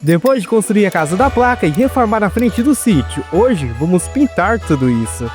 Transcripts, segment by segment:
Depois de construir a casa da placa e reformar a frente do sítio, hoje vamos pintar tudo isso.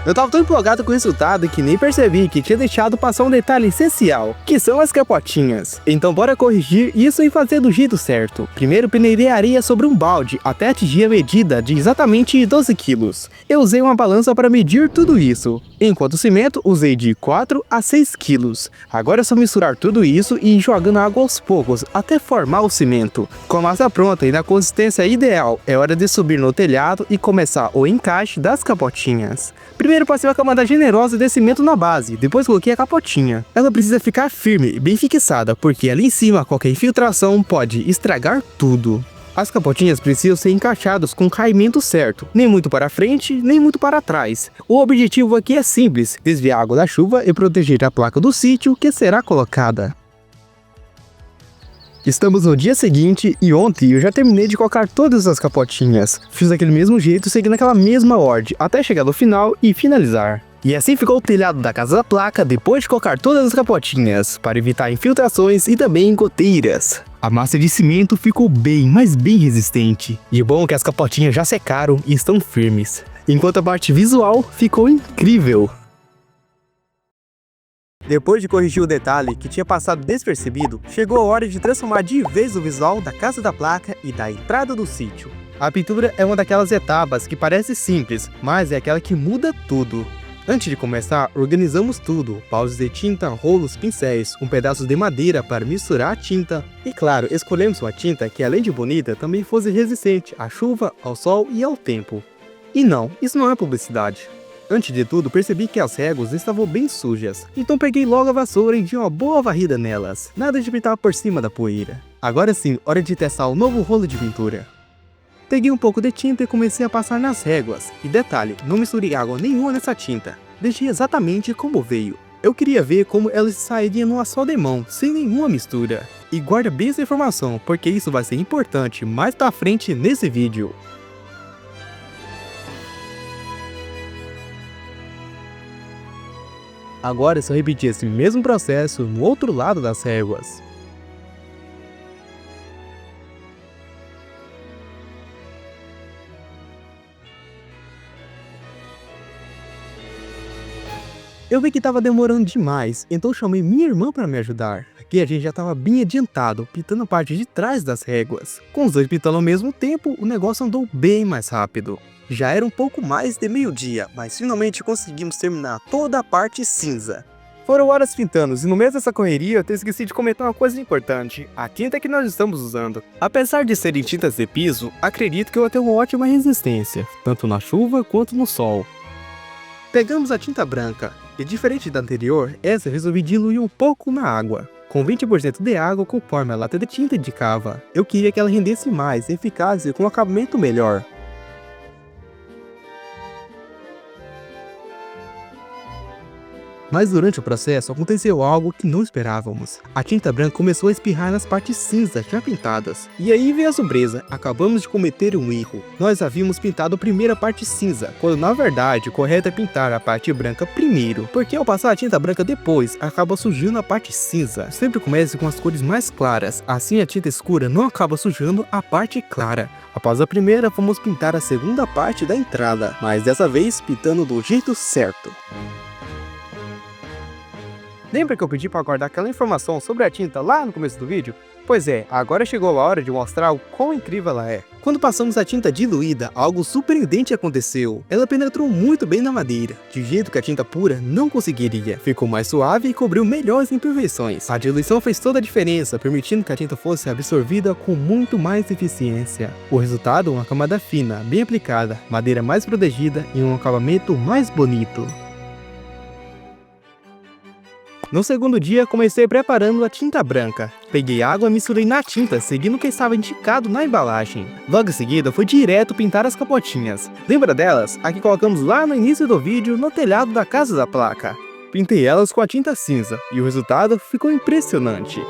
Eu tava tão empolgado com o resultado que nem percebi que tinha deixado passar um detalhe essencial, que são as capotinhas. Então bora corrigir isso e fazer do jeito certo. Primeiro peneirei a areia sobre um balde até atingir a medida de exatamente 12 quilos. Eu usei uma balança para medir tudo isso, enquanto o cimento usei de 4 a 6 quilos. Agora é só misturar tudo isso e ir jogando água aos poucos até formar o cimento. Com a massa pronta e na consistência ideal, é hora de subir no telhado e começar o encaixe das capotinhas. Primeiro passei uma camada generosa de cimento na base, depois coloquei a capotinha. Ela precisa ficar firme e bem fixada, porque ali em cima qualquer infiltração pode estragar tudo. As capotinhas precisam ser encaixadas com o caimento certo, nem muito para frente, nem muito para trás. O objetivo aqui é simples, desviar a água da chuva e proteger a placa do sítio que será colocada. Estamos no dia seguinte e ontem eu já terminei de colocar todas as capotinhas. Fiz daquele mesmo jeito, seguindo aquela mesma ordem, até chegar no final e finalizar. E assim ficou o telhado da casa da placa depois de colocar todas as capotinhas, para evitar infiltrações e também goteiras. A massa de cimento ficou bem, mas bem resistente. E o bom é que as capotinhas já secaram e estão firmes. Enquanto a parte visual ficou incrível. Depois de corrigir o detalhe que tinha passado despercebido, chegou a hora de transformar de vez o visual da casa da placa e da entrada do sítio. A pintura é uma daquelas etapas que parece simples, mas é aquela que muda tudo. Antes de começar, organizamos tudo, paus de tinta, rolos, pincéis, um pedaço de madeira para misturar a tinta. E claro, escolhemos uma tinta que além de bonita, também fosse resistente à chuva, ao sol e ao tempo. E não, isso não é publicidade. Antes de tudo, percebi que as réguas estavam bem sujas, então peguei logo a vassoura e dei uma boa varrida nelas. Nada de pintar por cima da poeira. Agora sim, hora de testar o novo rolo de pintura. Peguei um pouco de tinta e comecei a passar nas réguas. E detalhe, não misturei água nenhuma nessa tinta. Deixei exatamente como veio. Eu queria ver como ela sairia numa só de mão, sem nenhuma mistura. E guarda bem essa informação, porque isso vai ser importante mais pra frente nesse vídeo. Agora é só repetir esse mesmo processo no outro lado das réguas. Eu vi que estava demorando demais, então chamei minha irmã para me ajudar. Aqui a gente já estava bem adiantado, pintando a parte de trás das réguas. Com os dois pintando ao mesmo tempo, o negócio andou bem mais rápido. Já era um pouco mais de meio-dia, mas finalmente conseguimos terminar toda a parte cinza. Foram horas pintando e no meio dessa correria eu esqueci de comentar uma coisa importante, a tinta que nós estamos usando. Apesar de serem tintas de piso, acredito que ela tem uma ótima resistência, tanto na chuva quanto no sol. Pegamos a tinta branca, e diferente da anterior, essa eu resolvi diluir um pouco na água, com 20% de água conforme a lata de tinta indicava. Eu queria que ela rendesse mais e ficasse com um acabamento melhor. Mas durante o processo aconteceu algo que não esperávamos. A tinta branca começou a espirrar nas partes cinzas já pintadas. E aí veio a surpresa, acabamos de cometer um erro. Nós havíamos pintado a primeira parte cinza, quando na verdade o correto é pintar a parte branca primeiro. Porque ao passar a tinta branca depois, acaba sujando a parte cinza. Sempre comece com as cores mais claras, assim a tinta escura não acaba sujando a parte clara. Após a primeira, fomos pintar a segunda parte da entrada, mas dessa vez pintando do jeito certo. Lembra que eu pedi para guardar aquela informação sobre a tinta lá no começo do vídeo? Pois é, agora chegou a hora de mostrar o quão incrível ela é. Quando passamos a tinta diluída, algo surpreendente aconteceu. Ela penetrou muito bem na madeira, de jeito que a tinta pura não conseguiria. Ficou mais suave e cobriu melhor as imperfeições. A diluição fez toda a diferença, permitindo que a tinta fosse absorvida com muito mais eficiência. O resultado, uma camada fina, bem aplicada, madeira mais protegida e um acabamento mais bonito. No segundo dia, comecei preparando a tinta branca. Peguei água e misturei na tinta, seguindo o que estava indicado na embalagem. Logo em seguida, fui direto pintar as capotinhas. Lembra delas? A que colocamos lá no início do vídeo, no telhado da casa da placa. Pintei elas com a tinta cinza, e o resultado ficou impressionante.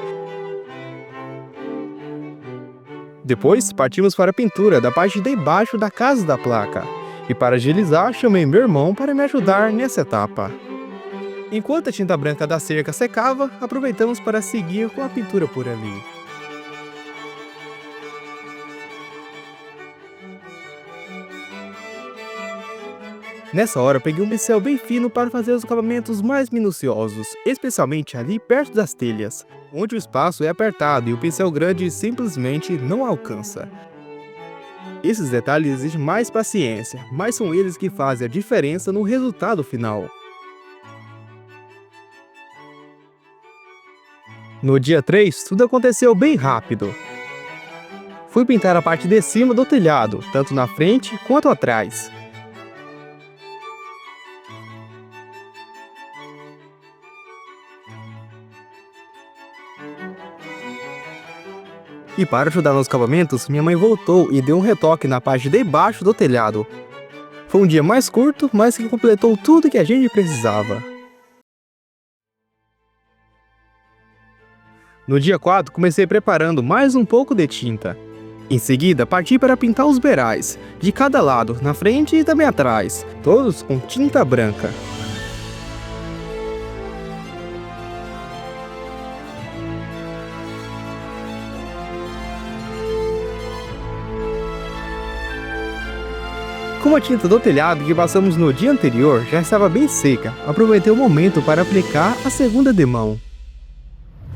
Depois, partimos para a pintura da parte de baixo da casa da placa. E para agilizar, chamei meu irmão para me ajudar nessa etapa. Enquanto a tinta branca da cerca secava, aproveitamos para seguir com a pintura por ali. Nessa hora, peguei um pincel bem fino para fazer os acabamentos mais minuciosos, especialmente ali perto das telhas, onde o espaço é apertado e o pincel grande simplesmente não alcança. Esses detalhes exigem mais paciência, mas são eles que fazem a diferença no resultado final. No dia 3, tudo aconteceu bem rápido. Fui pintar a parte de cima do telhado, tanto na frente quanto atrás. E para ajudar nos acabamentos, minha mãe voltou e deu um retoque na parte de baixo do telhado. Foi um dia mais curto, mas que completou tudo que a gente precisava. No dia 4, comecei preparando mais um pouco de tinta. Em seguida, parti para pintar os beirais, de cada lado, na frente e também atrás, todos com tinta branca. Como a tinta do telhado que passamos no dia anterior já estava bem seca, aproveitei o momento para aplicar a segunda demão.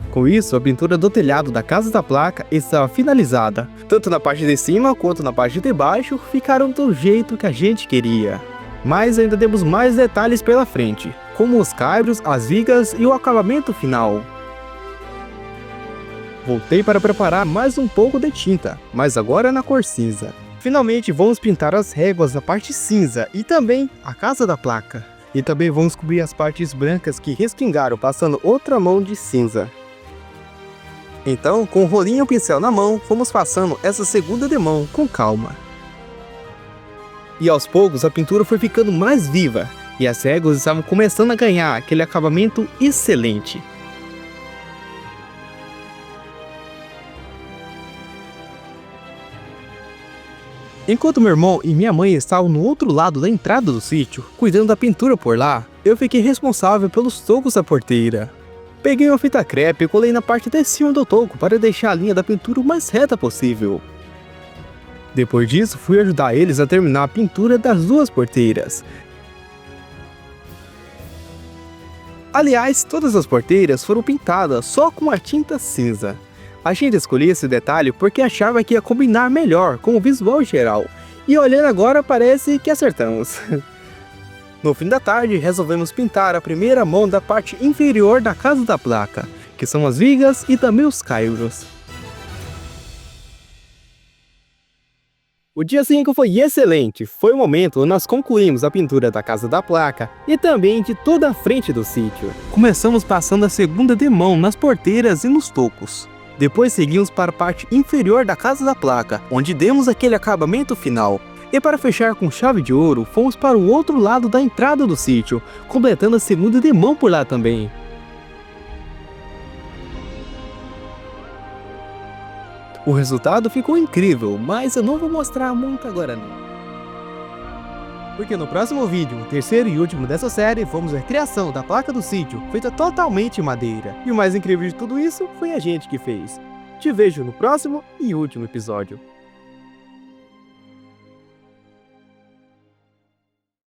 Com isso, a pintura do telhado da Casa da Placa estava finalizada. Tanto na parte de cima quanto na parte de baixo ficaram do jeito que a gente queria. Mas ainda temos mais detalhes pela frente, como os caibros, as vigas e o acabamento final. Voltei para preparar mais um pouco de tinta, mas agora na cor cinza. Finalmente vamos pintar as réguas da parte cinza e também a Casa da Placa. E também vamos cobrir as partes brancas que respingaram passando outra mão de cinza. Então, com o rolinho e o pincel na mão, fomos passando essa segunda demão com calma. E aos poucos a pintura foi ficando mais viva e as réguas estavam começando a ganhar aquele acabamento excelente. Enquanto meu irmão e minha mãe estavam no outro lado da entrada do sítio, cuidando da pintura por lá, eu fiquei responsável pelos tocos da porteira. Peguei uma fita crepe e colei na parte de cima do toco para deixar a linha da pintura o mais reta possível. Depois disso, fui ajudar eles a terminar a pintura das duas porteiras. Aliás, todas as porteiras foram pintadas só com a tinta cinza. A gente escolheu esse detalhe porque achava que ia combinar melhor com o visual geral. E olhando agora, parece que acertamos. No fim da tarde, resolvemos pintar a primeira mão da parte inferior da Casa da Placa, que são as vigas e também os caibros. O dia 5 foi excelente, foi o momento onde nós concluímos a pintura da Casa da Placa e também de toda a frente do sítio. Começamos passando a segunda demão nas porteiras e nos tocos. Depois seguimos para a parte inferior da Casa da Placa, onde demos aquele acabamento final. E para fechar com chave de ouro, fomos para o outro lado da entrada do sítio, completando a segunda demão por lá também. O resultado ficou incrível, mas eu não vou mostrar muito agora não. Porque no próximo vídeo, o terceiro e último dessa série, vamos ver a criação da placa do sítio, feita totalmente em madeira. E o mais incrível de tudo isso foi a gente que fez. Te vejo no próximo e último episódio.